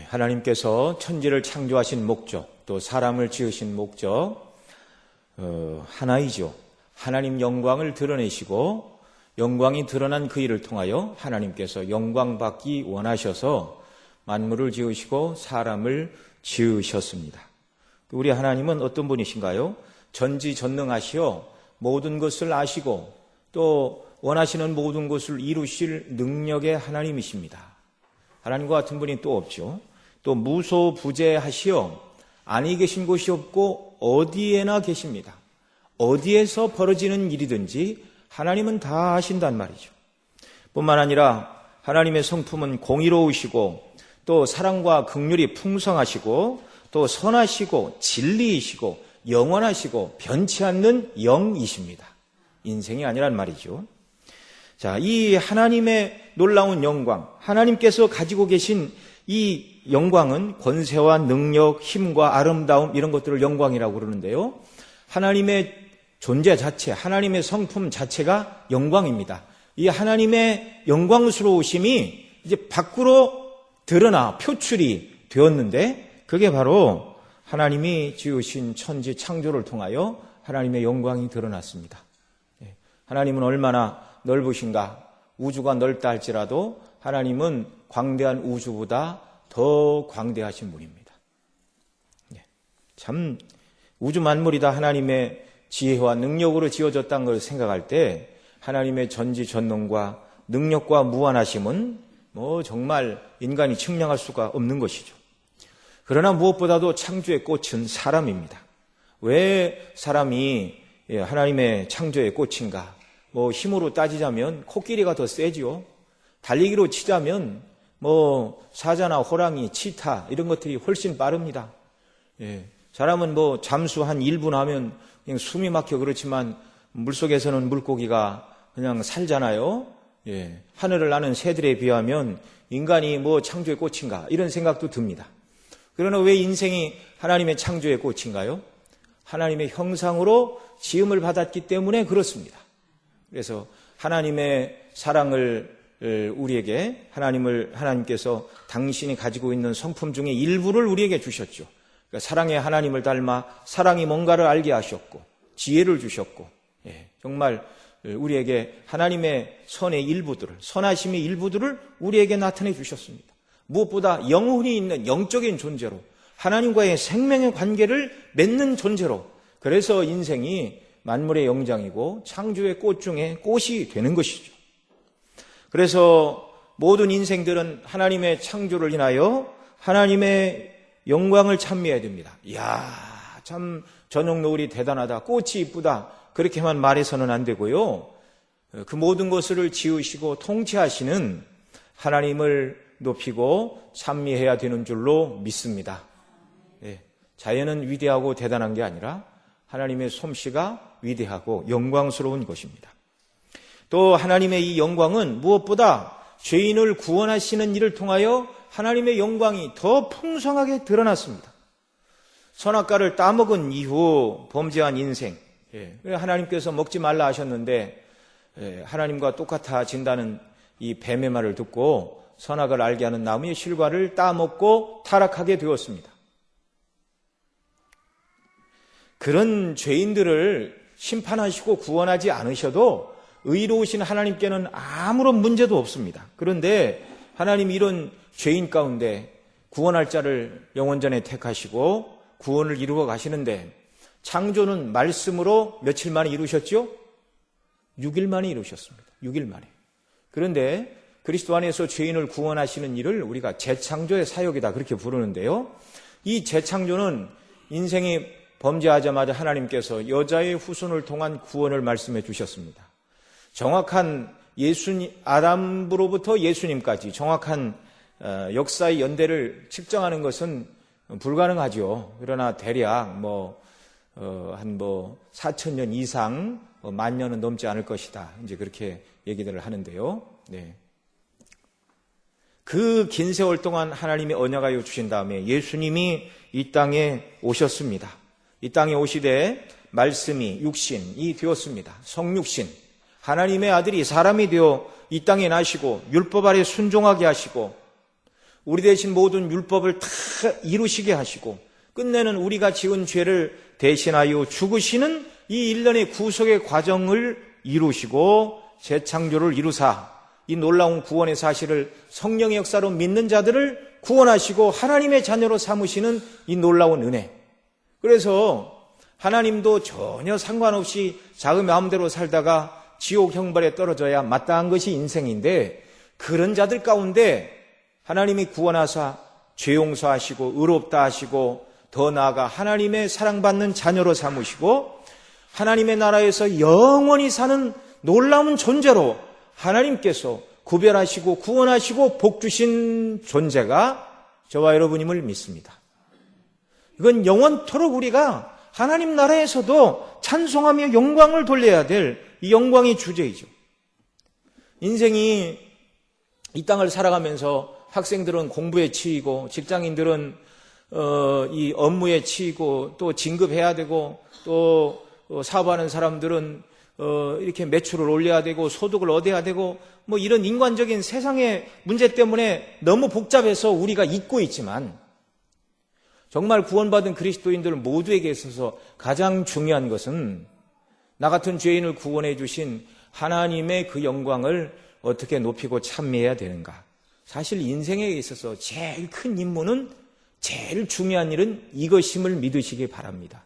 하나님께서 천지를 창조하신 목적, 또 사람을 지으신 목적 하나이죠. 하나님 영광을 드러내시고 영광이 드러난 그 일을 통하여 하나님께서 영광받기 원하셔서 만물을 지으시고 사람을 지으셨습니다. 우리 하나님은 어떤 분이신가요? 전지전능하시어 모든 것을 아시고 또 원하시는 모든 것을 이루실 능력의 하나님이십니다. 하나님과 같은 분이 또 없죠. 또 무소부재하시어 아니 계신 곳이 없고 어디에나 계십니다. 어디에서 벌어지는 일이든지 하나님은 다 아신단 말이죠. 뿐만 아니라 하나님의 성품은 공의로우시고 또 사랑과 긍휼이 풍성하시고 또 선하시고 진리이시고 영원하시고 변치 않는 영이십니다. 인생이 아니란 말이죠. 자, 이 하나님의 놀라운 영광, 하나님께서 가지고 계신 이 영광은 권세와 능력, 힘과 아름다움 이런 것들을 영광이라고 그러는데요. 하나님의 존재 자체, 하나님의 성품 자체가 영광입니다. 이 하나님의 영광스러우심이 이제 밖으로 드러나 표출이 되었는데 그게 바로 하나님이 지으신 천지 창조를 통하여 하나님의 영광이 드러났습니다. 하나님은 얼마나 넓으신가? 우주가 넓다 할지라도 하나님은 광대한 우주보다 더 광대하신 분입니다. 참 우주 만물이 다 하나님의 지혜와 능력으로 지어졌다는 걸 생각할 때 하나님의 전지전능과 능력과 무한하심은 정말 인간이 측량할 수가 없는 것이죠. 그러나 무엇보다도 창조의 꽃은 사람입니다. 왜 사람이 하나님의 창조의 꽃인가? 힘으로 따지자면 코끼리가 더 세지요. 달리기로 치자면 사자나 호랑이, 치타 이런 것들이 훨씬 빠릅니다. 사람은 잠수 한 1분 하면 그냥 숨이 막혀 그렇지만 물속에서는 물고기가 그냥 살잖아요. 하늘을 나는 새들에 비하면 인간이 창조의 꽃인가 이런 생각도 듭니다. 그러나 왜 인생이 하나님의 창조의 꽃인가요? 하나님의 형상으로 지음을 받았기 때문에 그렇습니다. 그래서 하나님의 사랑을 우리에게 하나님께서 당신이 가지고 있는 성품 중에 일부를 우리에게 주셨죠. 그러니까 사랑의 하나님을 닮아 사랑이 뭔가를 알게 하셨고 지혜를 주셨고 정말 우리에게 하나님의 선의 일부들을 선하심의 일부들을 우리에게 나타내 주셨습니다. 무엇보다 영혼이 있는 영적인 존재로 하나님과의 생명의 관계를 맺는 존재로 그래서 인생이 만물의 영장이고 창조의 꽃 중에 꽃이 되는 것이죠. 그래서 모든 인생들은 하나님의 창조를 인하여 하나님의 영광을 찬미해야 됩니다. 이야, 참 저녁 노을이 대단하다, 꽃이 이쁘다 그렇게만 말해서는 안 되고요. 그 모든 것을 지으시고 통치하시는 하나님을 높이고 찬미해야 되는 줄로 믿습니다. 자연은 위대하고 대단한 게 아니라 하나님의 솜씨가 위대하고 영광스러운 것입니다. 또 하나님의 이 영광은 무엇보다 죄인을 구원하시는 일을 통하여 하나님의 영광이 더 풍성하게 드러났습니다. 선악과를 따먹은 이후 범죄한 인생, 하나님께서 먹지 말라 하셨는데 하나님과 똑같아진다는 이 뱀의 말을 듣고 선악을 알게 하는 나무의 실과를 따먹고 타락하게 되었습니다. 그런 죄인들을 심판하시고 구원하지 않으셔도 의로우신 하나님께는 아무런 문제도 없습니다. 그런데 하나님이 이런 죄인 가운데 구원할 자를 영원전에 택하시고 구원을 이루어 가시는데 창조는 말씀으로 며칠 만에 이루셨죠? 6일 만에 이루셨습니다. 6일 만에. 그런데 그리스도 안에서 죄인을 구원하시는 일을 우리가 재창조의 사역이다 그렇게 부르는데요. 이 재창조는 인생이 범죄하자마자 하나님께서 여자의 후손을 통한 구원을 말씀해 주셨습니다. 정확한 아담으로부터 예수님까지 정확한 역사의 연대를 측정하는 것은 불가능하죠. 그러나 대략 한 4,000년 이상 10,000년은 넘지 않을 것이다. 이제 그렇게 얘기들을 하는데요. 그 긴 세월 동안 하나님이 언약하여 주신 다음에 예수님이 이 땅에 오셨습니다. 이 땅에 오시되 말씀이 육신이 되었습니다. 성육신. 하나님의 아들이 사람이 되어 이 땅에 나시고 율법 아래 순종하게 하시고 우리 대신 모든 율법을 다 이루시게 하시고 끝내는 우리가 지은 죄를 대신하여 죽으시는 이 일련의 구속의 과정을 이루시고 재창조를 이루사 이 놀라운 구원의 사실을 성령의 역사로 믿는 자들을 구원하시고 하나님의 자녀로 삼으시는 이 놀라운 은혜. 그래서 하나님도 전혀 상관없이 자기 마음대로 살다가 지옥 형벌에 떨어져야 마땅한 것이 인생인데 그런 자들 가운데 하나님이 구원하사 죄 용서하시고 의롭다 하시고 더 나아가 하나님의 사랑받는 자녀로 삼으시고 하나님의 나라에서 영원히 사는 놀라운 존재로 하나님께서 구별하시고 구원하시고 복 주신 존재가 저와 여러분임을 믿습니다. 이건 영원토록 우리가 하나님 나라에서도 찬송하며 영광을 돌려야 될 이 영광의 주제이죠. 인생이 이 땅을 살아가면서 학생들은 공부에 치이고 직장인들은 이 업무에 치이고 또 진급해야 되고 또 사업하는 사람들은 이렇게 매출을 올려야 되고 소득을 얻어야 되고 뭐 이런 인간적인 세상의 문제 때문에 너무 복잡해서 우리가 잊고 있지만 정말 구원받은 그리스도인들 모두에게 있어서 가장 중요한 것은 나 같은 죄인을 구원해 주신 하나님의 그 영광을 어떻게 높이고 찬미해야 되는가. 사실 인생에 있어서 제일 큰 임무는 제일 중요한 일은 이것임을 믿으시기 바랍니다.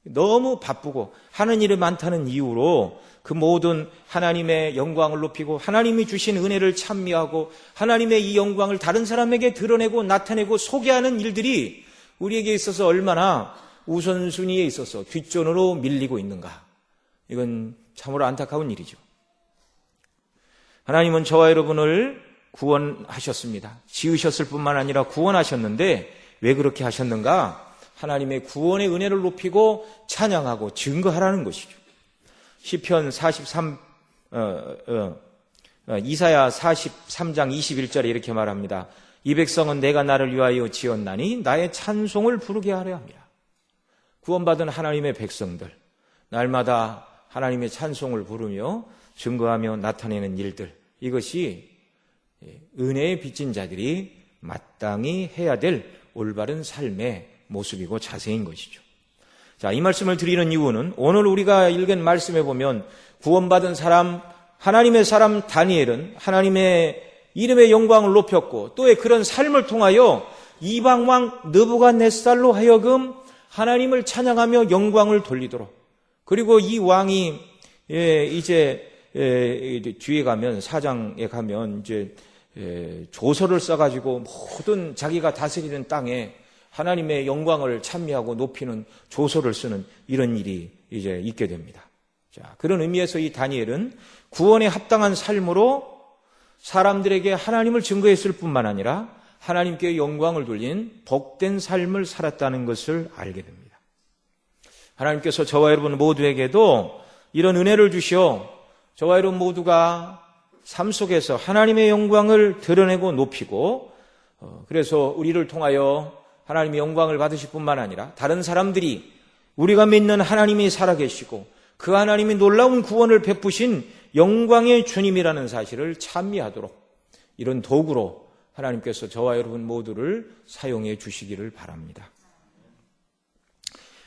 너무 바쁘고 하는 일이 많다는 이유로 그 모든 하나님의 영광을 높이고 하나님이 주신 은혜를 찬미하고 하나님의 이 영광을 다른 사람에게 드러내고 나타내고 소개하는 일들이 우리에게 있어서 얼마나 우선순위에 있어서 뒷전으로 밀리고 있는가. 이건 참으로 안타까운 일이죠. 하나님은 저와 여러분을 구원하셨습니다. 지으셨을 뿐만 아니라 구원하셨는데 왜 그렇게 하셨는가? 하나님의 구원의 은혜를 높이고 찬양하고 증거하라는 것이죠. 시편 43, 이사야 43장 21절에 이렇게 말합니다. 이 백성은 내가 나를 위하여 지었나니 나의 찬송을 부르게 하려 합니다. 구원받은 하나님의 백성들, 날마다 하나님의 찬송을 부르며 증거하며 나타내는 일들, 이것이 은혜에 빚진 자들이 마땅히 해야 될 올바른 삶의 모습이고 자세인 것이죠. 자, 이 말씀을 드리는 이유는 오늘 우리가 읽은 말씀에 보면 구원받은 사람, 하나님의 사람 다니엘은 하나님의 이름의 영광을 높였고 또의 그런 삶을 통하여 이방왕 느부갓네살로 하여금 하나님을 찬양하며 영광을 돌리도록, 그리고 이 왕이 이제 뒤에 가면 4장에 가면 이제 조서를 써가지고 모든 자기가 다스리는 땅에 하나님의 영광을 찬미하고 높이는 조서를 쓰는 이런 일이 이제 있게 됩니다. 자, 그런 의미에서 이 다니엘은 구원에 합당한 삶으로 사람들에게 하나님을 증거했을 뿐만 아니라 하나님께 영광을 돌린 복된 삶을 살았다는 것을 알게 됩니다. 하나님께서 저와 여러분 모두에게도 이런 은혜를 주시어 저와 여러분 모두가 삶 속에서 하나님의 영광을 드러내고 높이고 그래서 우리를 통하여 하나님의 영광을 받으실 뿐만 아니라 다른 사람들이 우리가 믿는 하나님이 살아계시고 그 하나님이 놀라운 구원을 베푸신 영광의 주님이라는 사실을 찬미하도록 이런 도구로 하나님께서 저와 여러분 모두를 사용해 주시기를 바랍니다.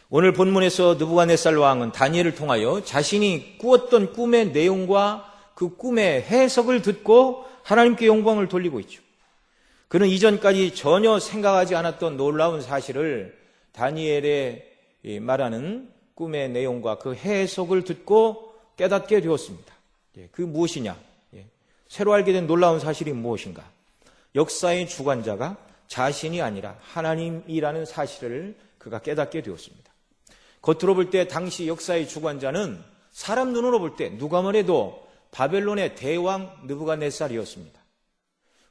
오늘 본문에서 느부갓네살 왕은 다니엘을 통하여 자신이 꾸었던 꿈의 내용과 그 꿈의 해석을 듣고 하나님께 영광을 돌리고 있죠. 그는 이전까지 전혀 생각하지 않았던 놀라운 사실을 다니엘의 말하는 꿈의 내용과 그 해석을 듣고 깨닫게 되었습니다. 그 무엇이냐? 새로 알게 된 놀라운 사실이 무엇인가? 역사의 주관자가 자신이 아니라 하나님이라는 사실을 그가 깨닫게 되었습니다. 겉으로 볼 때 당시 역사의 주관자는 사람 눈으로 볼 때 누가 뭐래도 바벨론의 대왕 느부갓네살이었습니다.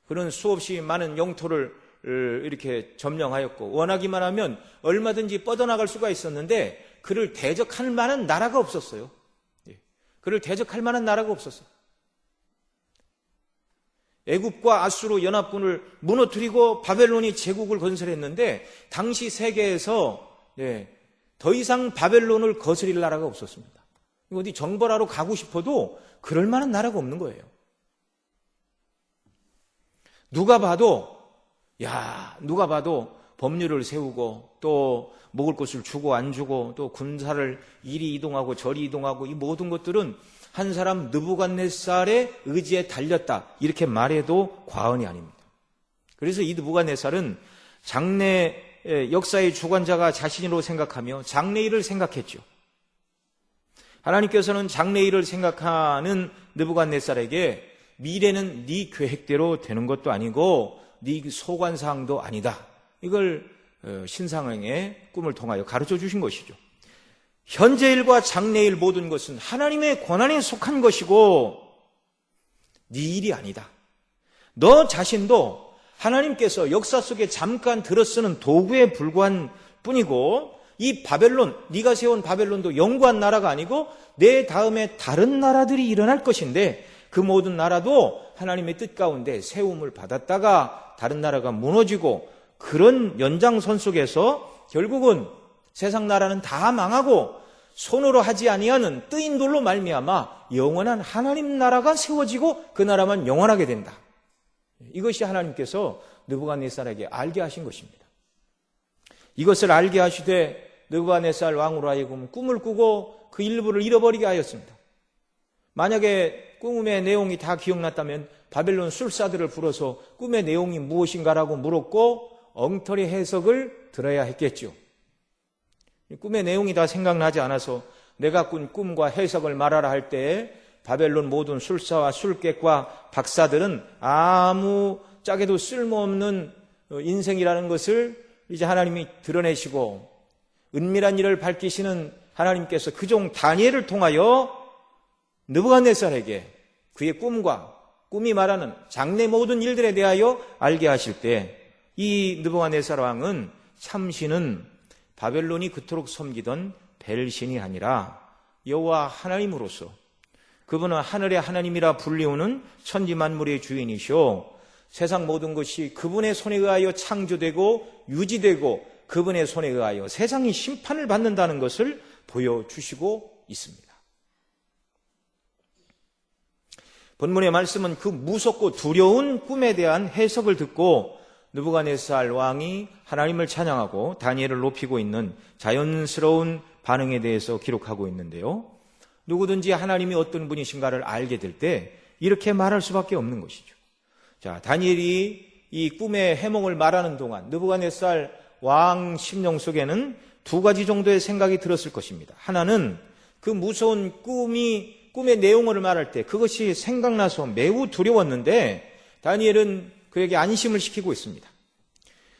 그는 수없이 많은 영토를 이렇게 점령하였고 원하기만 하면 얼마든지 뻗어나갈 수가 있었는데 그를 대적할 만한 나라가 없었어요. 그를 대적할 만한 나라가 없었어요. 애굽과 아수르 연합군을 무너뜨리고 바벨론이 제국을 건설했는데 당시 세계에서 더 이상 바벨론을 거스릴 나라가 없었습니다. 어디 정벌하러 가고 싶어도 그럴 만한 나라가 없는 거예요. 누가 봐도 법률을 세우고 또 먹을 것을 주고 안 주고 또 군사를 이리 이동하고 저리 이동하고 이 모든 것들은 한 사람 느부갓네살의 의지에 달렸다, 이렇게 말해도 과언이 아닙니다. 그래서 이 느부갓네살은 장래 역사의 주관자가 자신으로 생각하며 장래일을 생각했죠. 하나님께서는 장래일을 생각하는 느부갓네살에게 미래는 네 계획대로 되는 것도 아니고 네 소관사항도 아니다, 이걸 신상행의 꿈을 통하여 가르쳐 주신 것이죠. 현재일과 장래일 모든 것은 하나님의 권한에 속한 것이고 네 일이 아니다. 너 자신도 하나님께서 역사 속에 잠깐 들어쓰는 도구에 불과한 뿐이고, 이 바벨론, 네가 세운 바벨론도 영구한 나라가 아니고 내 다음에 다른 나라들이 일어날 것인데 그 모든 나라도 하나님의 뜻 가운데 세움을 받았다가 다른 나라가 무너지고, 그런 연장선 속에서 결국은 세상 나라는 다 망하고 손으로 하지 아니하는 뜨인 돌로 말미암아 영원한 하나님 나라가 세워지고 그 나라만 영원하게 된다. 이것이 하나님께서 느부갓네살에게 알게 하신 것입니다. 이것을 알게 하시되 느부갓네살 왕으로 하여금 꿈을 꾸고 그 일부를 잃어버리게 하였습니다. 만약에 꿈의 내용이 다 기억났다면 바벨론 술사들을 불러서 꿈의 내용이 무엇인가라고 물었고 엉터리 해석을 들어야 했겠죠. 꿈의 내용이 다 생각나지 않아서 내가 꾼 꿈과 해석을 말하라 할 때 바벨론 모든 술사와 술객과 박사들은 아무 짝에도 쓸모없는 인생이라는 것을 이제 하나님이 드러내시고, 은밀한 일을 밝히시는 하나님께서 그 종 다니엘을 통하여 느부갓네살에게 그의 꿈이 말하는 장래 모든 일들에 대하여 알게 하실 때, 이 느부갓네살 왕은 참신은 바벨론이 그토록 섬기던 벨신이 아니라 여호와 하나님으로서, 그분은 하늘의 하나님이라 불리우는 천지만물의 주인이시오, 세상 모든 것이 그분의 손에 의하여 창조되고 유지되고 그분의 손에 의하여 세상이 심판을 받는다는 것을 보여주시고 있습니다. 본문의 말씀은 그 무섭고 두려운 꿈에 대한 해석을 듣고 느부갓네살 왕이 하나님을 찬양하고 다니엘을 높이고 있는 자연스러운 반응에 대해서 기록하고 있는데요. 누구든지 하나님이 어떤 분이신가를 알게 될 때 이렇게 말할 수밖에 없는 것이죠. 자, 다니엘이 이 꿈의 해몽을 말하는 동안 느부갓네살 왕 심령 속에는 두 가지 정도의 생각이 들었을 것입니다. 하나는 그 무서운 꿈의 내용을 말할 때 그것이 생각나서 매우 두려웠는데 다니엘은 그에게 안심을 시키고 있습니다.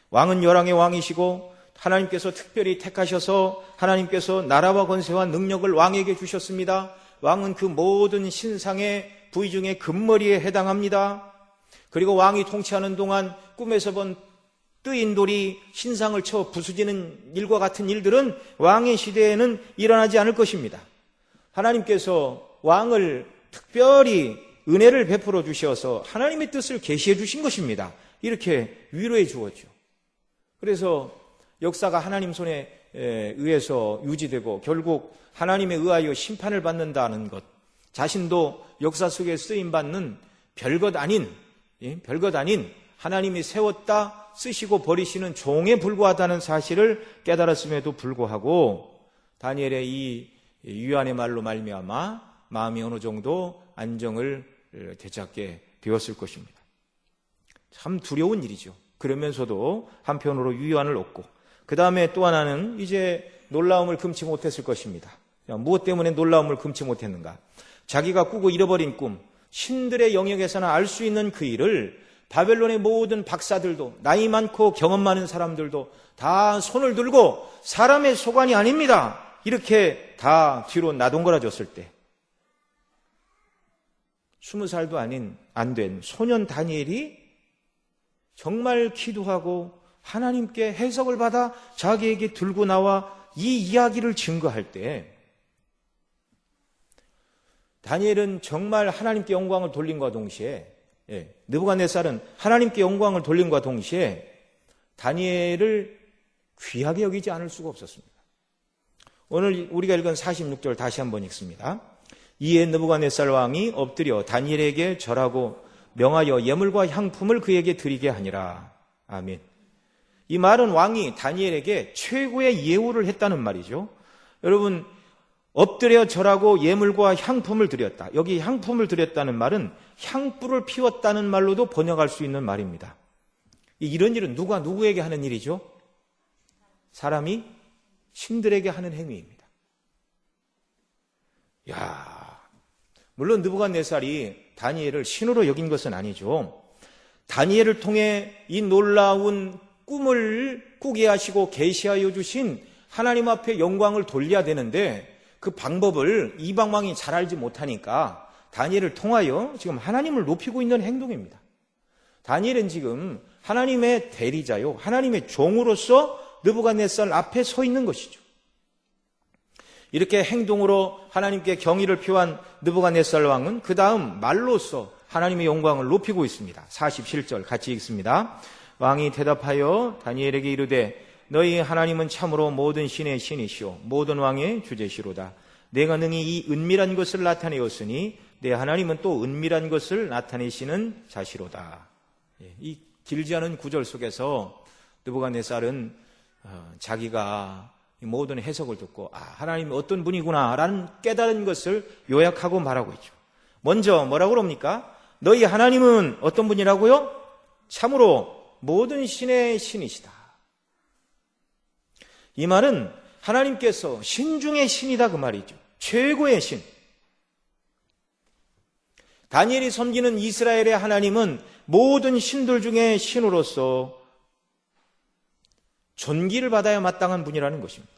왕은 열왕의 왕이시고 하나님께서 특별히 택하셔서 하나님께서 나라와 권세와 능력을 왕에게 주셨습니다. 왕은 그 모든 신상의 부위 중에 금머리에 해당합니다. 그리고 왕이 통치하는 동안 꿈에서 본 뜨인 돌이 신상을 쳐 부수지는 일과 같은 일들은 왕의 시대에는 일어나지 않을 것입니다. 하나님께서 왕을 특별히 은혜를 베풀어 주셔서 하나님의 뜻을 계시해 주신 것입니다. 이렇게 위로해 주었죠. 그래서 역사가 하나님 손에 의해서 유지되고 결국 하나님에 의하여 심판을 받는다는 것, 자신도 역사 속에 쓰임받는 별것 아닌 하나님이 세웠다 쓰시고 버리시는 종에 불과하다는 사실을 깨달았음에도 불구하고 다니엘의 이 유한의 말로 말미암아 마음이 어느 정도 안정을 되찾게 되었을 것입니다. 참 두려운 일이죠. 그러면서도 한편으로 유한을 얻고, 그 다음에 또 하나는 이제 놀라움을 금치 못했을 것입니다. 무엇 때문에 놀라움을 금치 못했는가? 자기가 꾸고 잃어버린 꿈, 신들의 영역에서나 알 수 있는 그 일을 바벨론의 모든 박사들도, 나이 많고 경험 많은 사람들도 다 손을 들고 사람의 소관이 아닙니다, 이렇게 다 뒤로 나동거려졌을 때 20살도 안 된 소년 다니엘이 정말 기도하고 하나님께 해석을 받아 자기에게 들고 나와 이 이야기를 증거할 때 다니엘은 정말 하나님께 영광을 돌림과 동시에, 느부갓네살은 하나님께 영광을 돌림과 동시에 다니엘을 귀하게 여기지 않을 수가 없었습니다. 오늘 우리가 읽은 46절 다시 한번 읽습니다. 이에 느부갓네살 왕이 엎드려 다니엘에게 절하고 명하여 예물과 향품을 그에게 드리게 하니라. 아멘. 이 말은 왕이 다니엘에게 최고의 예우를 했다는 말이죠. 여러분, 엎드려 절하고 예물과 향품을 드렸다. 여기 향품을 드렸다는 말은 향불을 피웠다는 말로도 번역할 수 있는 말입니다. 이런 일은 누가 누구에게 하는 일이죠? 사람이 신들에게 하는 행위입니다. 물론 느부갓네살이 다니엘을 신으로 여긴 것은 아니죠. 다니엘을 통해 이 놀라운 꿈을 꾸게 하시고 계시하여 주신 하나님 앞에 영광을 돌려야 되는데 그 방법을 이방 왕이 잘 알지 못하니까 다니엘을 통하여 지금 하나님을 높이고 있는 행동입니다. 다니엘은 지금 하나님의 대리자요, 하나님의 종으로서 느부갓네살 앞에 서 있는 것이죠. 이렇게 행동으로 하나님께 경의를 표한 느부갓네살 왕은 그 다음 말로써 하나님의 영광을 높이고 있습니다. 47절 같이 읽습니다. 왕이 대답하여 다니엘에게 이르되 너희 하나님은 참으로 모든 신의 신이시오 모든 왕의 주제시로다. 내가 능히 이 은밀한 것을 나타내었으니 내 하나님은 또 은밀한 것을 나타내시는 자시로다. 이 길지 않은 구절 속에서 느부갓네살은 자기가 모든 해석을 듣고 하나님이 어떤 분이구나 라는 깨달은 것을 요약하고 말하고 있죠. 먼저 뭐라고 그럽니까? 너희 하나님은 어떤 분이라고요? 참으로 모든 신의 신이시다. 이 말은 하나님께서 신 중의 신이다 그 말이죠. 최고의 신. 다니엘이 섬기는 이스라엘의 하나님은 모든 신들 중에 신으로서 존귀를 받아야 마땅한 분이라는 것입니다.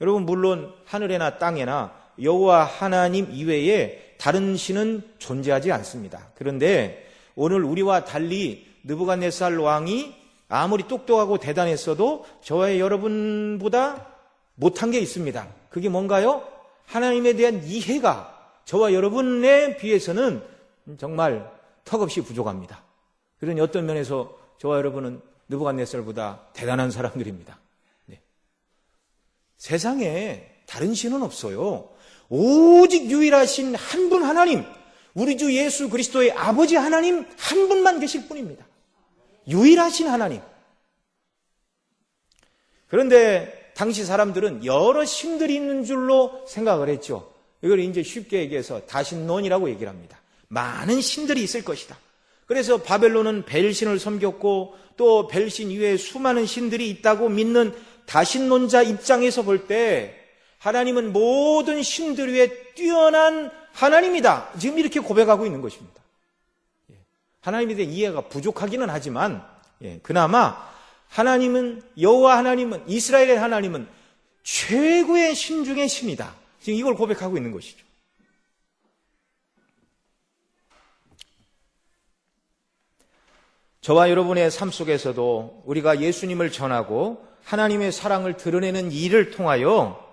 여러분, 물론 하늘에나 땅에나 여호와 하나님 이외에 다른 신은 존재하지 않습니다. 그런데 오늘 우리와 달리 느부갓네살 왕이 아무리 똑똑하고 대단했어도 저와 여러분보다 못한 게 있습니다. 그게 뭔가요? 하나님에 대한 이해가 저와 여러분에 비해서는 정말 턱없이 부족합니다. 그러니 어떤 면에서 저와 여러분은 느부갓네살보다 대단한 사람들입니다. 네. 세상에 다른 신은 없어요. 오직 유일하신 한 분 하나님, 우리 주 예수 그리스도의 아버지 하나님 한 분만 계실 뿐입니다. 유일하신 하나님. 그런데 당시 사람들은 여러 신들이 있는 줄로 생각을 했죠. 이걸 이제 쉽게 얘기해서 다신론이라고 얘기를 합니다. 많은 신들이 있을 것이다. 그래서 바벨론은 벨신을 섬겼고 또 벨신 이외에 수많은 신들이 있다고 믿는 다신론자 입장에서 볼 때 하나님은 모든 신들 위에 뛰어난 하나님이다. 지금 이렇게 고백하고 있는 것입니다. 하나님에 대한 이해가 부족하기는 하지만 그나마 하나님은 여호와 하나님은 이스라엘의 하나님은 최고의 신 중의 신이다. 지금 이걸 고백하고 있는 것이죠. 저와 여러분의 삶 속에서도 우리가 예수님을 전하고 하나님의 사랑을 드러내는 일을 통하여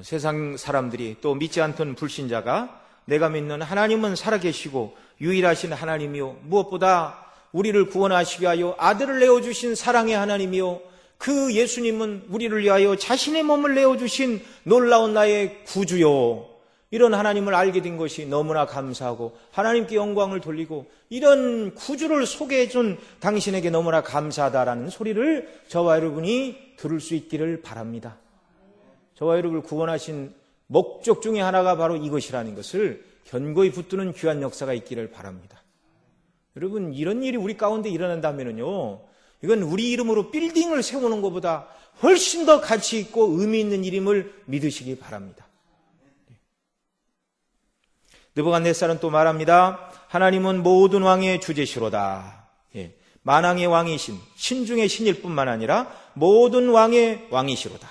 세상 사람들이 또 믿지 않던 불신자가 내가 믿는 하나님은 살아계시고 유일하신 하나님이요 무엇보다 우리를 구원하시기 위하여 아들을 내어주신 사랑의 하나님이요 그 예수님은 우리를 위하여 자신의 몸을 내어주신 놀라운 나의 구주요 이런 하나님을 알게 된 것이 너무나 감사하고 하나님께 영광을 돌리고 이런 구주를 소개해준 당신에게 너무나 감사하다라는 소리를 저와 여러분이 들을 수 있기를 바랍니다. 저와 여러분을 구원하신 목적 중에 하나가 바로 이것이라는 것을 견고히 붙드는 귀한 역사가 있기를 바랍니다. 여러분, 이런 일이 우리 가운데 일어난다면요, 이건 우리 이름으로 빌딩을 세우는 것보다 훨씬 더 가치 있고 의미 있는 일임을 믿으시기 바랍니다. 느부갓네살은 또 말합니다. 하나님은 모든 왕의 주제시로다. 만왕의 왕이신 신 중의 신일 뿐만 아니라 모든 왕의 왕이시로다.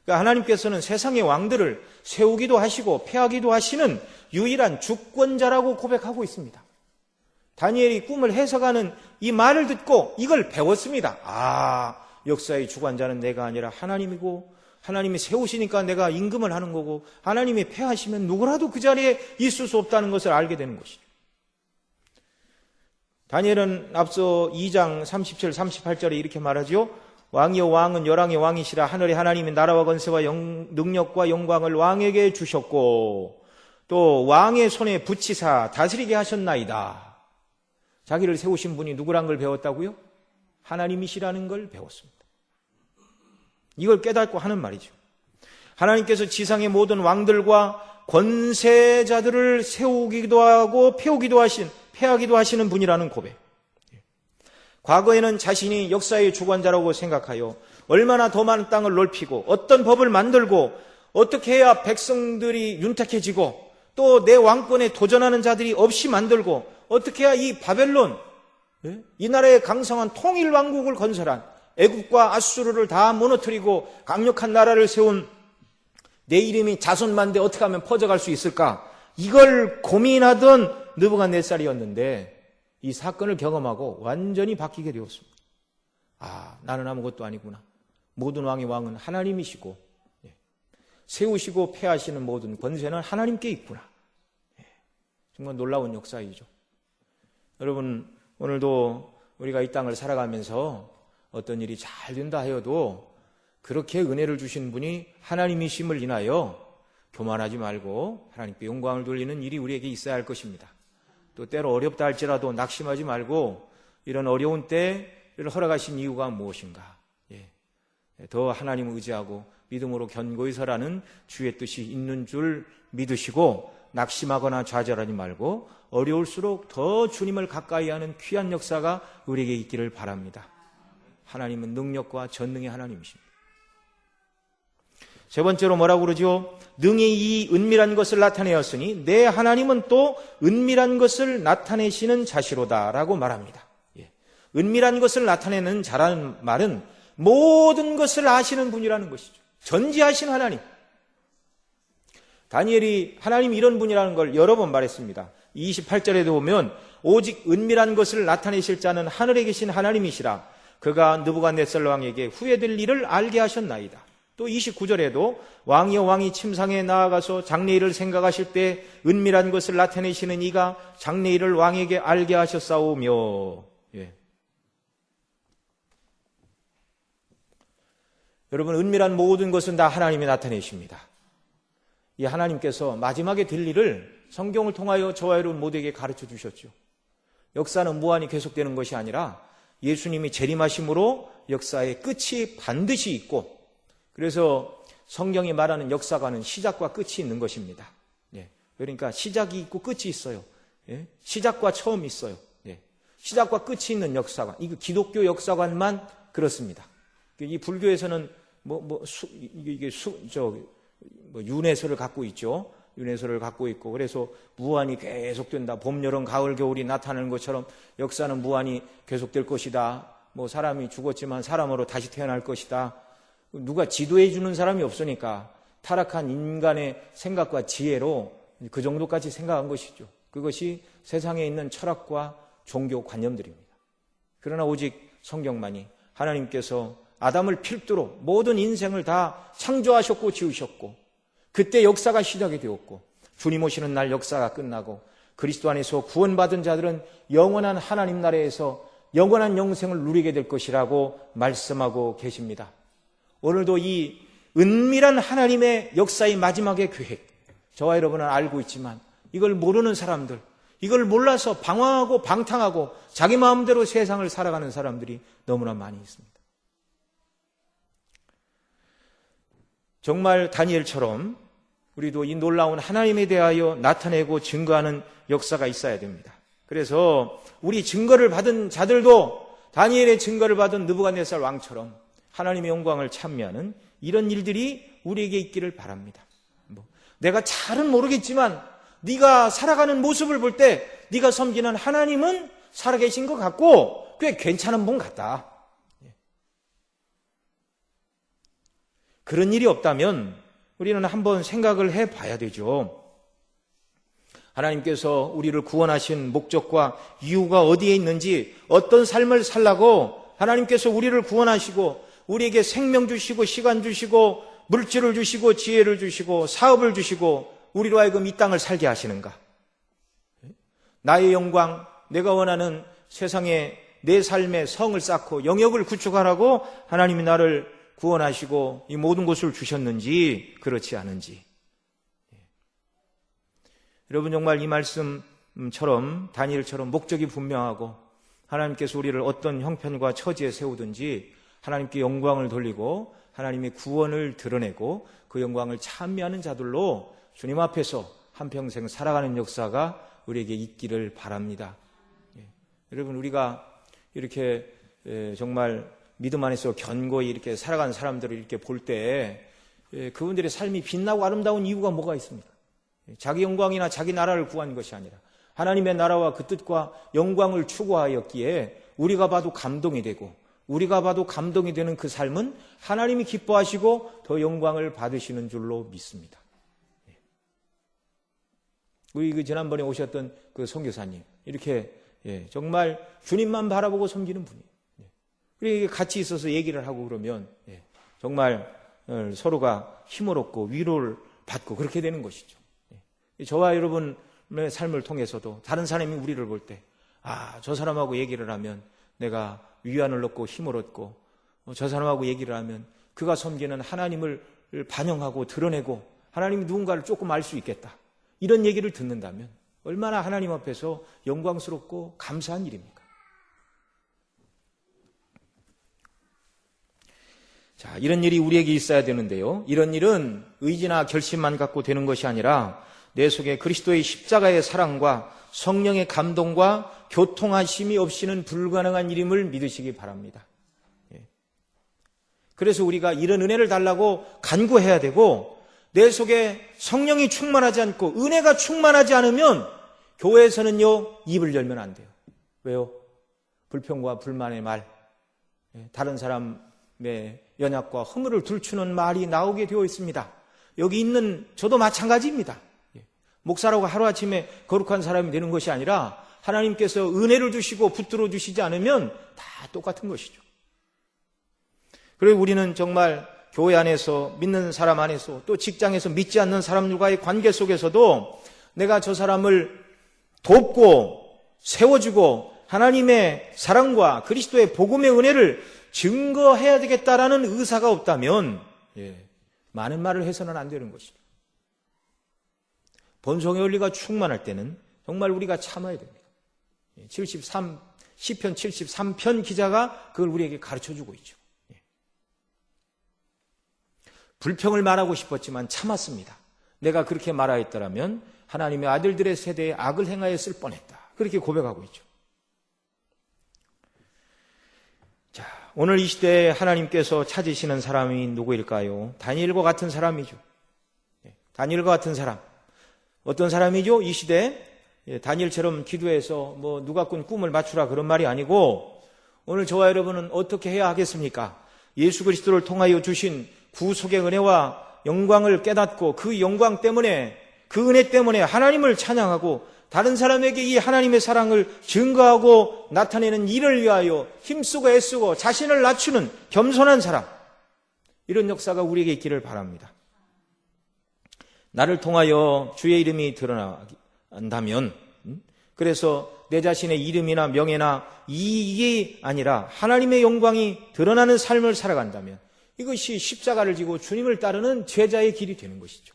그러니까 하나님께서는 세상의 왕들을 세우기도 하시고 폐하기도 하시는 유일한 주권자라고 고백하고 있습니다. 다니엘이 꿈을 해석하는 이 말을 듣고 이걸 배웠습니다. 역사의 주관자는 내가 아니라 하나님이고 하나님이 세우시니까 내가 임금을 하는 거고 하나님이 폐하시면 누구라도 그 자리에 있을 수 없다는 것을 알게 되는 것이죠. 다니엘은 앞서 2장 37, 38절에 이렇게 말하죠. 왕이여 왕은 열왕의 왕이시라 하늘의 하나님이 나라와 권세와 능력과 영광을 왕에게 주셨고 또 왕의 손에 붙이사 다스리게 하셨나이다. 자기를 세우신 분이 누구란 걸 배웠다고요? 하나님이시라는 걸 배웠습니다. 이걸 깨닫고 하는 말이죠. 하나님께서 지상의 모든 왕들과 권세자들을 세우기도 하고 패하기도 하시는 분이라는 고백. 과거에는 자신이 역사의 주관자라고 생각하여 얼마나 더 많은 땅을 넓히고 어떤 법을 만들고 어떻게 해야 백성들이 윤택해지고 또 내 왕권에 도전하는 자들이 없이 만들고 어떻게 해야 이 바벨론, 이 나라의 강성한 통일 왕국을 건설한 애굽과 아수르를 다 무너뜨리고 강력한 나라를 세운 내 이름이 자손만대 어떻게 하면 퍼져갈 수 있을까? 이걸 고민하던 느부갓네살이었는데 이 사건을 경험하고 완전히 바뀌게 되었습니다. 아, 나는 아무것도 아니구나. 모든 왕의 왕은 하나님이시고 세우시고 패하시는 모든 권세는 하나님께 있구나. 정말 놀라운 역사이죠. 여러분, 오늘도 우리가 이 땅을 살아가면서 어떤 일이 잘 된다 하여도 그렇게 은혜를 주신 분이 하나님이심을 인하여 교만하지 말고 하나님께 영광을 돌리는 일이 우리에게 있어야 할 것입니다. 또 때로 어렵다 할지라도 낙심하지 말고 이런 어려운 때를 허락하신 이유가 무엇인가? 더 하나님을 의지하고 믿음으로 견고히 서라는 주의 뜻이 있는 줄 믿으시고 낙심하거나 좌절하지 말고 어려울수록 더 주님을 가까이 하는 귀한 역사가 우리에게 있기를 바랍니다. 하나님은 능력과 전능의 하나님이십니다. 세 번째로 뭐라고 그러죠? 능히 이 은밀한 것을 나타내었으니 내 하나님은 또 은밀한 것을 나타내시는 자시로다 라고 말합니다. 은밀한 것을 나타내는 자라는 말은 모든 것을 아시는 분이라는 것이죠. 전지하신 하나님. 다니엘이 하나님이 이런 분이라는 걸 여러 번 말했습니다. 28절에도 보면 오직 은밀한 것을 나타내실 자는 하늘에 계신 하나님이시라. 그가 느부갓네살 왕에게 후회될 일을 알게 하셨나이다. 또 29절에도 왕이여 왕이 침상에 나아가서 장래일을 생각하실 때 은밀한 것을 나타내시는 이가 장래일을 왕에게 알게 하셨사오며. 여러분, 은밀한 모든 것은 다 하나님이 나타내십니다. 이 하나님께서 마지막에 될 일을 성경을 통하여 저와 여러분 모두에게 가르쳐 주셨죠. 역사는 무한히 계속되는 것이 아니라 예수님이 재림하심으로 역사의 끝이 반드시 있고, 그래서 성경이 말하는 역사관은 시작과 끝이 있는 것입니다. 그러니까 시작이 있고 끝이 있어요. 시작과 처음이 있어요. 시작과 끝이 있는 역사관. 이거 기독교 역사관만 그렇습니다. 이 불교에서는 윤회설을 갖고 있죠. 윤회설을 갖고 있고, 그래서 무한히 계속된다. 봄, 여름, 가을, 겨울이 나타나는 것처럼 역사는 무한히 계속될 것이다. 사람이 죽었지만 사람으로 다시 태어날 것이다. 누가 지도해 주는 사람이 없으니까 타락한 인간의 생각과 지혜로 그 정도까지 생각한 것이죠. 그것이 세상에 있는 철학과 종교 관념들입니다. 그러나 오직 성경만이 하나님께서 아담을 필두로 모든 인생을 다 창조하셨고 지으셨고, 그때 역사가 시작이 되었고, 주님 오시는 날 역사가 끝나고 그리스도 안에서 구원받은 자들은 영원한 하나님 나라에서 영원한 영생을 누리게 될 것이라고 말씀하고 계십니다. 오늘도 이 은밀한 하나님의 역사의 마지막의 계획, 저와 여러분은 알고 있지만 이걸 모르는 사람들, 이걸 몰라서 방황하고 방탕하고 자기 마음대로 세상을 살아가는 사람들이 너무나 많이 있습니다. 정말 다니엘처럼 우리도 이 놀라운 하나님에 대하여 나타내고 증거하는 역사가 있어야 됩니다. 그래서 우리 증거를 받은 자들도 다니엘의 증거를 받은 느부갓네살 왕처럼 하나님의 영광을 찬미하는 이런 일들이 우리에게 있기를 바랍니다. 내가 잘은 모르겠지만 네가 살아가는 모습을 볼 때 네가 섬기는 하나님은 살아계신 것 같고 꽤 괜찮은 분 같다. 그런 일이 없다면 우리는 한번 생각을 해봐야 되죠. 하나님께서 우리를 구원하신 목적과 이유가 어디에 있는지, 어떤 삶을 살라고 하나님께서 우리를 구원하시고 우리에게 생명 주시고 시간 주시고 물질을 주시고 지혜를 주시고 사업을 주시고 우리로 하여금 이 땅을 살게 하시는가? 나의 영광, 내가 원하는 세상에 내 삶의 성을 쌓고 영역을 구축하라고 하나님이 나를 구원하시고 이 모든 것을 주셨는지 그렇지 않은지. 여러분, 정말 이 말씀 다니엘처럼 목적이 분명하고 하나님께서 우리를 어떤 형편과 처지에 세우든지 하나님께 영광을 돌리고 하나님의 구원을 드러내고 그 영광을 찬미하는 자들로 주님 앞에서 한평생 살아가는 역사가 우리에게 있기를 바랍니다. 여러분, 우리가 이렇게 정말 믿음 안에서 견고히 이렇게 살아가는 사람들을 이렇게 볼 때 그분들의 삶이 빛나고 아름다운 이유가 뭐가 있습니까? 자기 영광이나 자기 나라를 구한 것이 아니라 하나님의 나라와 그 뜻과 영광을 추구하였기에 우리가 봐도 감동이 되고, 우리가 봐도 감동이 되는 그 삶은 하나님이 기뻐하시고 더 영광을 받으시는 줄로 믿습니다. 우리 지난번에 오셨던 그 선교사님, 이렇게 정말 주님만 바라보고 섬기는 분이에요. 그리고 같이 있어서 얘기를 하고 그러면 정말 서로가 힘을 얻고 위로를 받고 그렇게 되는 것이죠. 저와 여러분의 삶을 통해서도 다른 사람이 우리를 볼 때, 저 사람하고 얘기를 하면 내가 위안을 얻고 힘을 얻고, 저 사람하고 얘기를 하면 그가 섬기는 하나님을 반영하고 드러내고 하나님이 누군가를 조금 알 수 있겠다, 이런 얘기를 듣는다면 얼마나 하나님 앞에서 영광스럽고 감사한 일입니까? 자, 이런 일이 우리에게 있어야 되는데요, 이런 일은 의지나 결심만 갖고 되는 것이 아니라 내 속에 그리스도의 십자가의 사랑과 성령의 감동과 교통하심이 없이는 불가능한 일임을 믿으시기 바랍니다. 그래서 우리가 이런 은혜를 달라고 간구해야 되고, 내 속에 성령이 충만하지 않고 은혜가 충만하지 않으면 교회에서는요, 입을 열면 안 돼요. 왜요? 불평과 불만의 말, 다른 사람의 연약과 허물을 들추는 말이 나오게 되어 있습니다. 여기 있는 저도 마찬가지입니다. 목사라고 하루아침에 거룩한 사람이 되는 것이 아니라 하나님께서 은혜를 주시고 붙들어 주시지 않으면 다 똑같은 것이죠. 그리고 우리는 정말 교회 안에서, 믿는 사람 안에서, 또 직장에서 믿지 않는 사람들과의 관계 속에서도 내가 저 사람을 돕고 세워주고 하나님의 사랑과 그리스도의 복음의 은혜를 증거해야 되겠다라는 의사가 없다면 많은 말을 해서는 안 되는 것이죠. 본성의 원리가 충만할 때는 정말 우리가 참아야 됩니다. 시편 73편 기자가 그걸 우리에게 가르쳐주고 있죠. 불평을 말하고 싶었지만 참았습니다. 내가 그렇게 말하였더라면 하나님의 아들들의 세대에 악을 행하였을 뻔했다, 그렇게 고백하고 있죠. 자, 오늘 이 시대에 하나님께서 찾으시는 사람이 누구일까요? 다니엘과 같은 사람이죠. 다니엘과 같은 사람. 어떤 사람이죠? 이 시대에 다니엘처럼 기도해서 누가 꾼 꿈을 맞추라, 그런 말이 아니고, 오늘 저와 여러분은 어떻게 해야 하겠습니까? 예수 그리스도를 통하여 주신 구속의 은혜와 영광을 깨닫고 그 영광 때문에, 그 은혜 때문에 하나님을 찬양하고 다른 사람에게 이 하나님의 사랑을 증거하고 나타내는 일을 위하여 힘쓰고 애쓰고 자신을 낮추는 겸손한 사람, 이런 역사가 우리에게 있기를 바랍니다. 나를 통하여 주의 이름이 드러난다면, 그래서 내 자신의 이름이나 명예나 이익이 아니라 하나님의 영광이 드러나는 삶을 살아간다면 이것이 십자가를 지고 주님을 따르는 제자의 길이 되는 것이죠.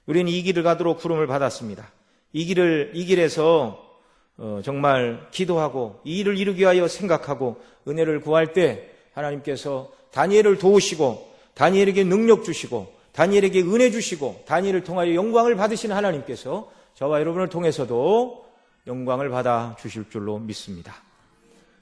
우리는 이 길을 가도록 부름을 받았습니다. 이 길에서 정말 기도하고 이 일을 이루기 위하여 생각하고 은혜를 구할 때 하나님께서 다니엘을 도우시고 다니엘에게 능력 주시고 다니엘에게 은혜 주시고 다니엘을 통하여 영광을 받으시는 하나님께서 저와 여러분을 통해서도 영광을 받아 주실 줄로 믿습니다.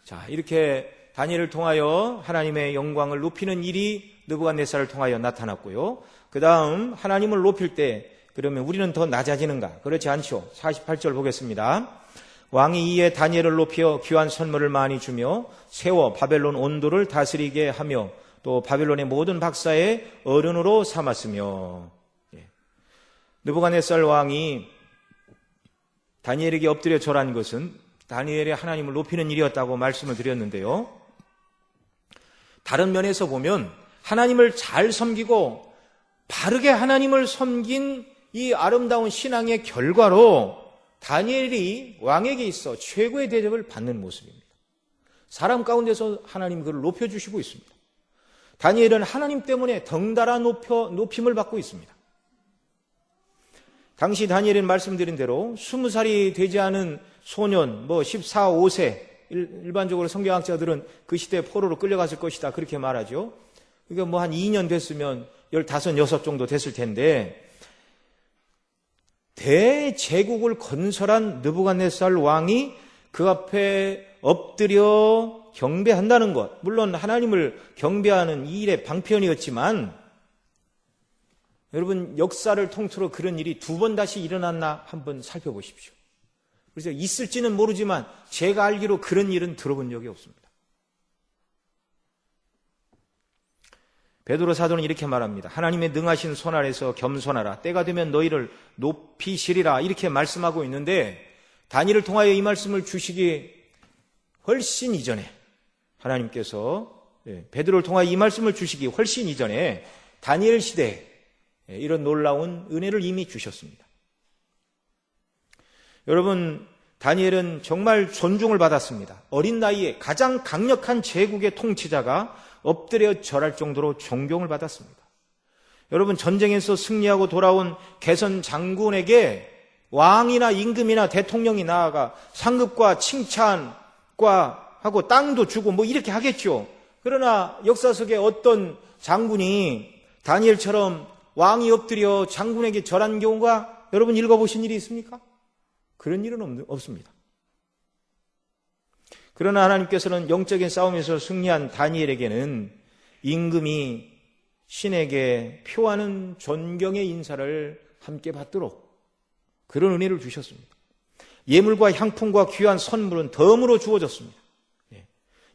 자, 이렇게 다니엘을 통하여 하나님의 영광을 높이는 일이 느부갓네살을 통하여 나타났고요. 그 다음 하나님을 높일 때 그러면 우리는 더 낮아지는가? 그렇지 않죠. 48절 보겠습니다. 왕이 이에 다니엘을 높여 귀한 선물을 많이 주며 세워 바벨론 온도를 다스리게 하며 또 바벨론의 모든 박사의 어른으로 삼았으며, 느부갓네살 왕이 다니엘에게 엎드려 절한 것은 다니엘의 하나님을 높이는 일이었다고 말씀을 드렸는데요. 다른 면에서 보면 하나님을 잘 섬기고 바르게 하나님을 섬긴 이 아름다운 신앙의 결과로 다니엘이 왕에게 있어 최고의 대접을 받는 모습입니다. 사람 가운데서 하나님이 그를 높여주시고 있습니다. 다니엘은 하나님 때문에 덩달아 높임을 받고 있습니다. 당시 다니엘은 말씀드린 대로 20살이 되지 않은 소년, 14, 5세, 일반적으로 성경학자들은 그 시대에 포로로 끌려갔을 것이다 그렇게 말하죠. 그러니까 한 2년 됐으면 15, 16 정도 됐을 텐데, 대제국을 건설한 느부갓네살 왕이 그 앞에 엎드려 경배한다는 것, 물론 하나님을 경배하는 이 일의 방편이었지만, 여러분 역사를 통틀어 그런 일이 2번 다시 일어났나 한번 살펴보십시오. 그래서 있을지는 모르지만 제가 알기로 그런 일은 들어본 적이 없습니다. 베드로 사도는 이렇게 말합니다. 하나님의 능하신 손 아래서 겸손하라. 때가 되면 너희를 높이시리라. 이렇게 말씀하고 있는데, 다니엘을 통하여 이 말씀을 주시기 훨씬 이전에, 하나님께서 베드로를 통하여 이 말씀을 주시기 훨씬 이전에 다니엘 시대에 이런 놀라운 은혜를 이미 주셨습니다. 여러분, 다니엘은 정말 존중을 받았습니다. 어린 나이에 가장 강력한 제국의 통치자가 엎드려 절할 정도로 존경을 받았습니다. 여러분, 전쟁에서 승리하고 돌아온 개선 장군에게 왕이나 임금이나 대통령이 나아가 상급과 칭찬과 하고 땅도 주고 이렇게 하겠죠. 그러나 역사 속에 어떤 장군이 다니엘처럼 왕이 엎드려 장군에게 절한 경우가 여러분 읽어보신 일이 있습니까? 그런 일은 없습니다. 그러나 하나님께서는 영적인 싸움에서 승리한 다니엘에게는 임금이 신에게 표하는 존경의 인사를 함께 받도록 그런 은혜를 주셨습니다. 예물과 향품과 귀한 선물은 덤으로 주어졌습니다.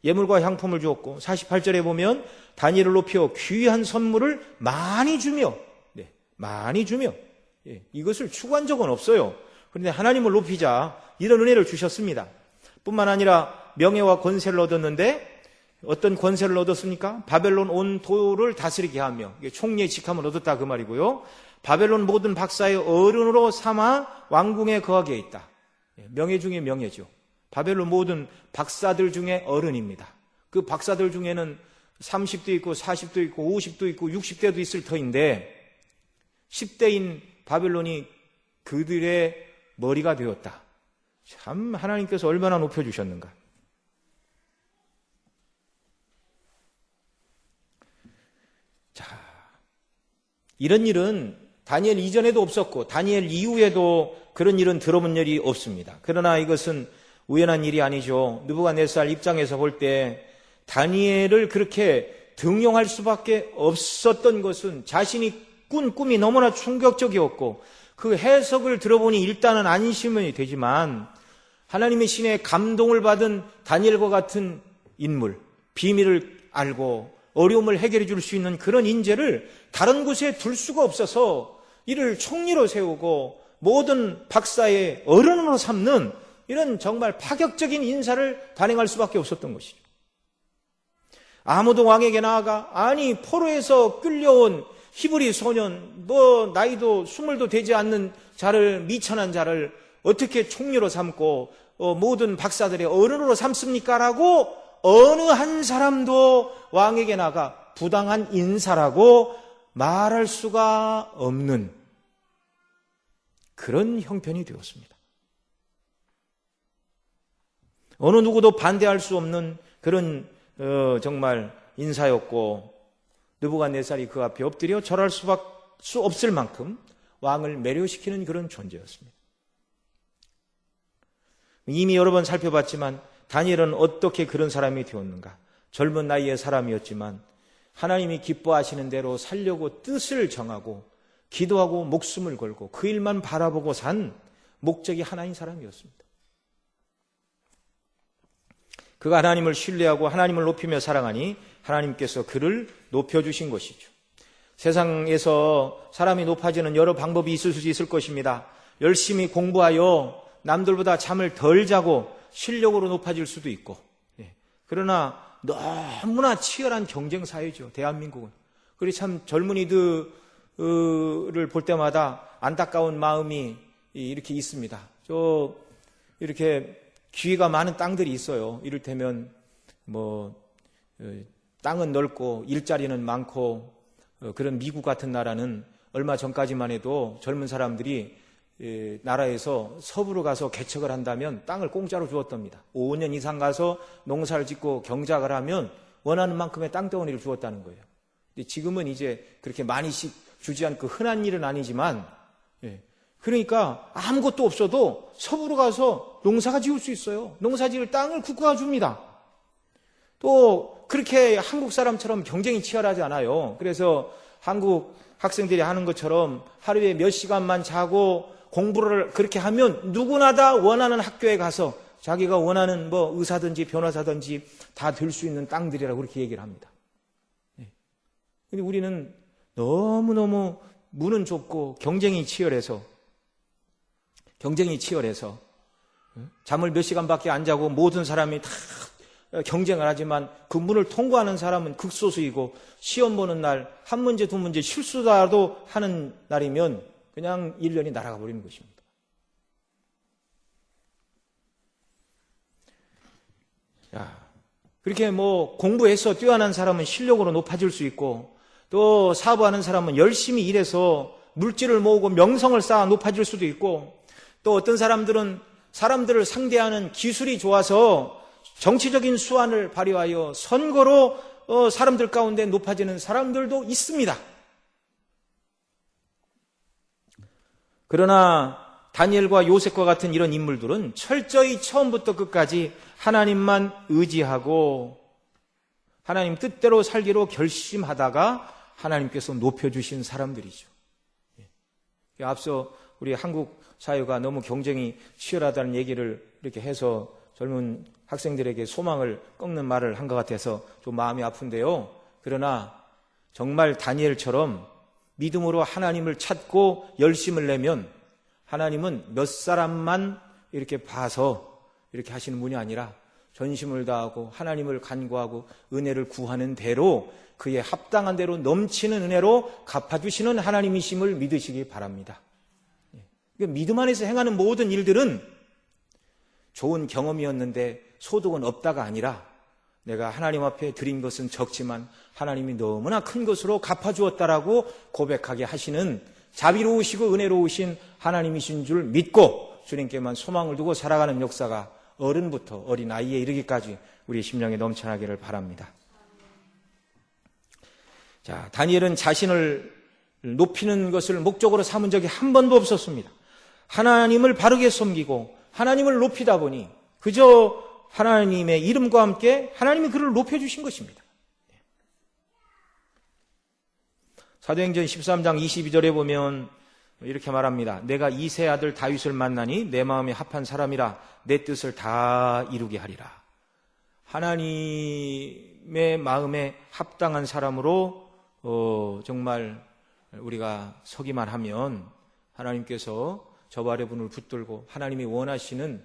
예물과 향품을 주었고 48절에 보면 다니엘을 높여 귀한 선물을 많이 주며 이것을 추구한 적은 없어요. 그런데 하나님을 높이자 이런 은혜를 주셨습니다. 뿐만 아니라 명예와 권세를 얻었는데 어떤 권세를 얻었습니까? 바벨론 온 도를 다스리게 하며, 총리의 직함을 얻었다 그 말이고요. 바벨론 모든 박사의 어른으로 삼아 왕궁에 거하게 있다. 명예 중에 명예죠. 바벨론 모든 박사들 중에 어른입니다. 그 박사들 중에는 30도 있고 40도 있고 50도 있고 60대도 있을 터인데 10대인 바벨론이 그들의 머리가 되었다. 참 하나님께서 얼마나 높여주셨는가. 자, 이런 일은 다니엘 이전에도 없었고 다니엘 이후에도 그런 일은 들어본 일이 없습니다. 그러나 이것은 우연한 일이 아니죠. 느부갓네살 입장에서 볼 때 다니엘을 그렇게 등용할 수밖에 없었던 것은 자신이 꾼 꿈이 너무나 충격적이었고 그 해석을 들어보니 일단은 안심이 되지만 하나님의 신의 감동을 받은 다니엘과 같은 인물, 비밀을 알고 어려움을 해결해 줄 수 있는 그런 인재를 다른 곳에 둘 수가 없어서 이를 총리로 세우고 모든 박사의 어른으로 삼는 이런 정말 파격적인 인사를 단행할 수밖에 없었던 것이죠. 아무도 왕에게 나아가 아니 포로에서 끌려온 히브리 소년 나이도 20도 되지 않는 자를 미천한 자를 어떻게 총리로 삼고 모든 박사들의 어른으로 삼습니까? 라고 어느 한 사람도 왕에게 나가 부당한 인사라고 말할 수가 없는 그런 형편이 되었습니다. 어느 누구도 반대할 수 없는 그런 정말 인사였고 느부갓네살이 그 앞에 엎드려 절할 수 없을 만큼 왕을 매료시키는 그런 존재였습니다. 이미 여러 번 살펴봤지만 다니엘은 어떻게 그런 사람이 되었는가? 젊은 나이의 사람이었지만 하나님이 기뻐하시는 대로 살려고 뜻을 정하고 기도하고 목숨을 걸고 그 일만 바라보고 산 목적이 하나인 사람이었습니다. 그가 하나님을 신뢰하고 하나님을 높이며 살아가니 하나님께서 그를 높여주신 것이죠. 세상에서 사람이 높아지는 여러 방법이 있을 수 있을 것입니다. 열심히 공부하여 남들보다 잠을 덜 자고 실력으로 높아질 수도 있고, 그러나 너무나 치열한 경쟁 사회죠. 대한민국은. 그래서 참 젊은이들을 볼 때마다 안타까운 마음이 이렇게 있습니다. 이렇게 기회가 많은 땅들이 있어요. 이를테면 땅은 넓고 일자리는 많고 그런 미국 같은 나라는 얼마 전까지만 해도 젊은 사람들이 나라에서 서부로 가서 개척을 한다면 땅을 공짜로 주었답니다. 5년 이상 가서 농사를 짓고 경작을 하면 원하는 만큼의 땅덩어리를 주었다는 거예요. 근데 지금은 이제 그렇게 많이씩 주지 않고 흔한 일은 아니지만, 그러니까 아무것도 없어도 서부로 가서 농사가 지을 수 있어요. 농사 지을 땅을 국가가 줍니다. 또 그렇게 한국 사람처럼 경쟁이 치열하지 않아요. 그래서 한국 학생들이 하는 것처럼 하루에 몇 시간만 자고 공부를 그렇게 하면 누구나 다 원하는 학교에 가서 자기가 원하는 뭐 의사든지 변호사든지 다 될 수 있는 땅들이라고 그렇게 얘기를 합니다. 근데 우리는 너무너무 문은 좁고 경쟁이 치열해서 잠을 몇 시간밖에 안 자고 모든 사람이 다 경쟁을 하지만 그 문을 통과하는 사람은 극소수이고 시험 보는 날 한 문제 두 문제 실수라도 하는 날이면 그냥 1년이 날아가 버리는 것입니다. 그렇게 뭐 공부해서 뛰어난 사람은 실력으로 높아질 수 있고 또 사부하는 사람은 열심히 일해서 물질을 모으고 명성을 쌓아 높아질 수도 있고 또 어떤 사람들은 사람들을 상대하는 기술이 좋아서 정치적인 수완을 발휘하여 선거로 사람들 가운데 높아지는 사람들도 있습니다. 그러나 다니엘과 요셉과 같은 이런 인물들은 철저히 처음부터 끝까지 하나님만 의지하고 하나님 뜻대로 살기로 결심하다가 하나님께서 높여주신 사람들이죠. 앞서 우리 한국 사회가 너무 경쟁이 치열하다는 얘기를 이렇게 해서 젊은 학생들에게 소망을 꺾는 말을 한 것 같아서 좀 마음이 아픈데요. 그러나 정말 다니엘처럼 믿음으로 하나님을 찾고 열심을 내면 하나님은 몇 사람만 이렇게 봐서 이렇게 하시는 분이 아니라 전심을 다하고 하나님을 간구하고 은혜를 구하는 대로 그에 합당한 대로 넘치는 은혜로 갚아주시는 하나님이심을 믿으시기 바랍니다. 믿음 안에서 행하는 모든 일들은 좋은 경험이었는데 소득은 없다가 아니라 내가 하나님 앞에 드린 것은 적지만 하나님이 너무나 큰 것으로 갚아주었다라고 고백하게 하시는 자비로우시고 은혜로우신 하나님이신 줄 믿고 주님께만 소망을 두고 살아가는 역사가 어른부터 어린아이에 이르기까지 우리 심령에 넘쳐나기를 바랍니다. 자, 다니엘은 자신을 높이는 것을 목적으로 삼은 적이 한 번도 없었습니다. 하나님을 바르게 섬기고 하나님을 높이다 보니 그저 하나님의 이름과 함께 하나님이 그를 높여주신 것입니다. 사도행전 13장 22절에 보면 이렇게 말합니다. 내가 이세 아들 다윗을 만나니 내 마음에 합한 사람이라 내 뜻을 다 이루게 하리라. 하나님의 마음에 합당한 사람으로 정말 우리가 서기만 하면 하나님께서 저 아래 분을 붙들고 하나님이 원하시는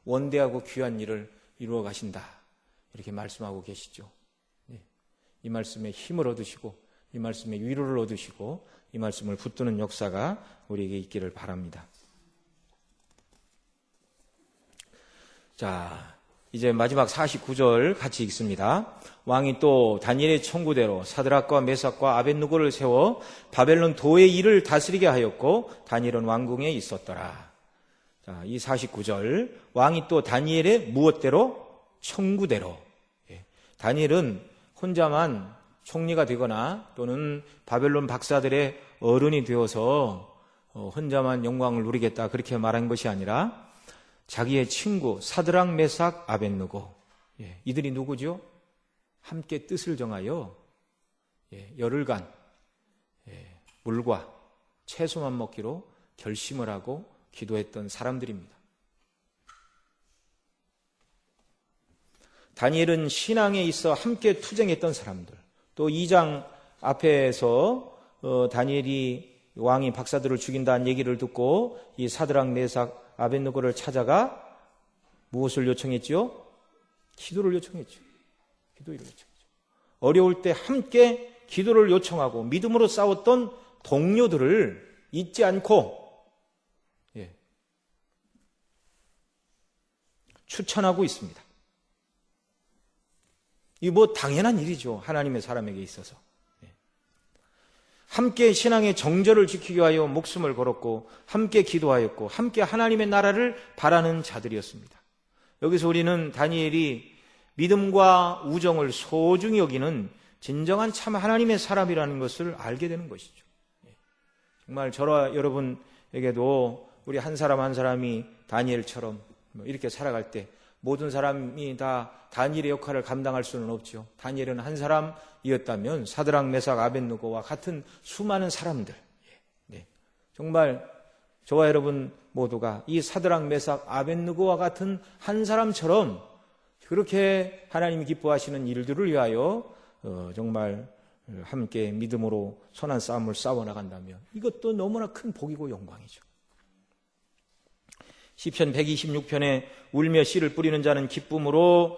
원대하고 귀한 일을 이루어 가신다. 이렇게 말씀하고 계시죠. 이 말씀에 힘을 얻으시고 이 말씀에 위로를 얻으시고 이 말씀을 붙드는 역사가 우리에게 있기를 바랍니다. 자, 이제 마지막 49절 같이 읽습니다. 왕이 또 다니엘의 청구대로 사드락과 메삭과 아벳느고를 세워 바벨론 도의 일을 다스리게 하였고 다니엘은 왕궁에 있었더라. 자, 이 49절 왕이 또 다니엘의 무엇대로? 청구대로. 다니엘은 혼자만 총리가 되거나 또는 바벨론 박사들의 어른이 되어서 혼자만 영광을 누리겠다 그렇게 말한 것이 아니라 자기의 친구 사드락 메삭 아벳느고 이들이 누구죠? 함께 뜻을 정하여 열흘간 물과 채소만 먹기로 결심을 하고 기도했던 사람들입니다. 다니엘은 신앙에 있어 함께 투쟁했던 사람들, 또 2장 앞에서 다니엘이 왕이 박사들을 죽인다는 얘기를 듣고 이 사드락 메삭 아벳느고를 찾아가 무엇을 요청했죠? 기도를 요청했죠. 기도를 요청했죠. 어려울 때 함께 기도를 요청하고 믿음으로 싸웠던 동료들을 잊지 않고 추천하고 있습니다. 이 뭐 당연한 일이죠. 하나님의 사람에게 있어서. 함께 신앙의 정절을 지키기 위하여 목숨을 걸었고 함께 기도하였고 함께 하나님의 나라를 바라는 자들이었습니다. 여기서 우리는 다니엘이 믿음과 우정을 소중히 여기는 진정한 참 하나님의 사람이라는 것을 알게 되는 것이죠. 정말 저와 여러분에게도 우리 한 사람 한 사람이 다니엘처럼 이렇게 살아갈 때 모든 사람이 다 다니엘의 역할을 감당할 수는 없죠. 다니엘은 한 사람이었다면 사드락, 메삭, 아벳느고와 같은 수많은 사람들, 정말 저와 여러분 모두가 이 사드락, 메삭, 아벳느고와 같은 한 사람처럼 그렇게 하나님이 기뻐하시는 일들을 위하여 정말 함께 믿음으로 선한 싸움을 싸워나간다면 이것도 너무나 큰 복이고 영광이죠. 시편 126편에 울며 씨를 뿌리는 자는 기쁨으로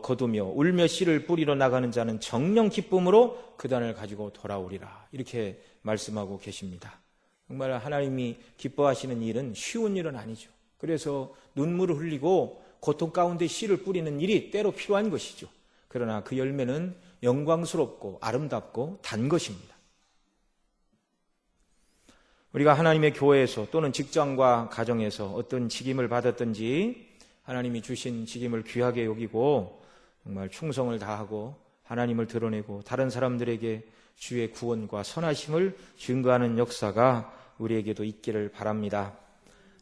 거두며 울며 씨를 뿌리러 나가는 자는 정령 기쁨으로 그 단을 가지고 돌아오리라, 이렇게 말씀하고 계십니다. 정말 하나님이 기뻐하시는 일은 쉬운 일은 아니죠. 그래서 눈물을 흘리고 고통 가운데 씨를 뿌리는 일이 때로 필요한 것이죠. 그러나 그 열매는 영광스럽고 아름답고 단 것입니다. 우리가 하나님의 교회에서 또는 직장과 가정에서 어떤 직임을 받았든지 하나님이 주신 직임을 귀하게 여기고 정말 충성을 다하고 하나님을 드러내고 다른 사람들에게 주의 구원과 선하심을 증거하는 역사가 우리에게도 있기를 바랍니다.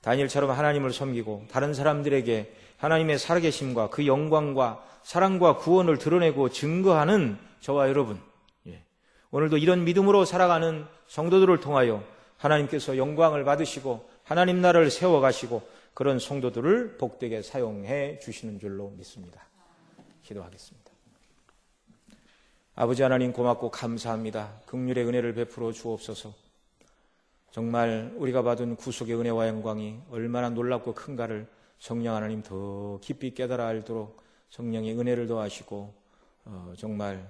다니엘처럼 하나님을 섬기고 다른 사람들에게 하나님의 살아계심과 그 영광과 사랑과 구원을 드러내고 증거하는 저와 여러분, 오늘도 이런 믿음으로 살아가는 성도들을 통하여 하나님께서 영광을 받으시고 하나님 나라를 세워가시고 그런 성도들을 복되게 사용해 주시는 줄로 믿습니다. 기도하겠습니다. 아버지 하나님, 고맙고 감사합니다. 긍휼의 은혜를 베풀어 주옵소서. 정말 우리가 받은 구속의 은혜와 영광이 얼마나 놀랍고 큰가를 성령 하나님 더 깊이 깨달아 알도록 성령의 은혜를 더하시고 정말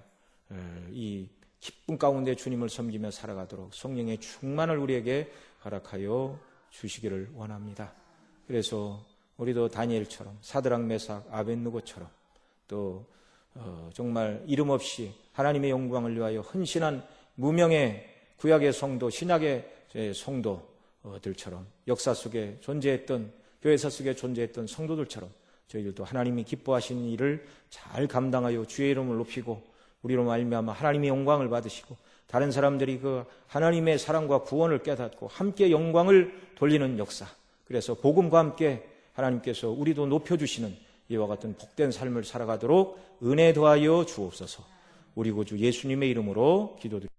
이 기쁨 가운데 주님을 섬기며 살아가도록 성령의 충만을 우리에게 허락하여 주시기를 원합니다. 그래서 우리도 다니엘처럼 사드락, 메삭, 아벳느고처럼 또 정말 이름 없이 하나님의 영광을 위하여 헌신한 무명의 구약의 성도, 신약의 성도들처럼 역사 속에 존재했던, 교회사 속에 존재했던 성도들처럼 저희들도 하나님이 기뻐하시는 일을 잘 감당하여 주의 이름을 높이고 우리로 말미암아 하나님의 영광을 받으시고 다른 사람들이 그 하나님의 사랑과 구원을 깨닫고 함께 영광을 돌리는 역사, 그래서 복음과 함께 하나님께서 우리도 높여주시는 이와 같은 복된 삶을 살아가도록 은혜 더하여 주옵소서. 우리 구주 예수님의 이름으로 기도드립니다.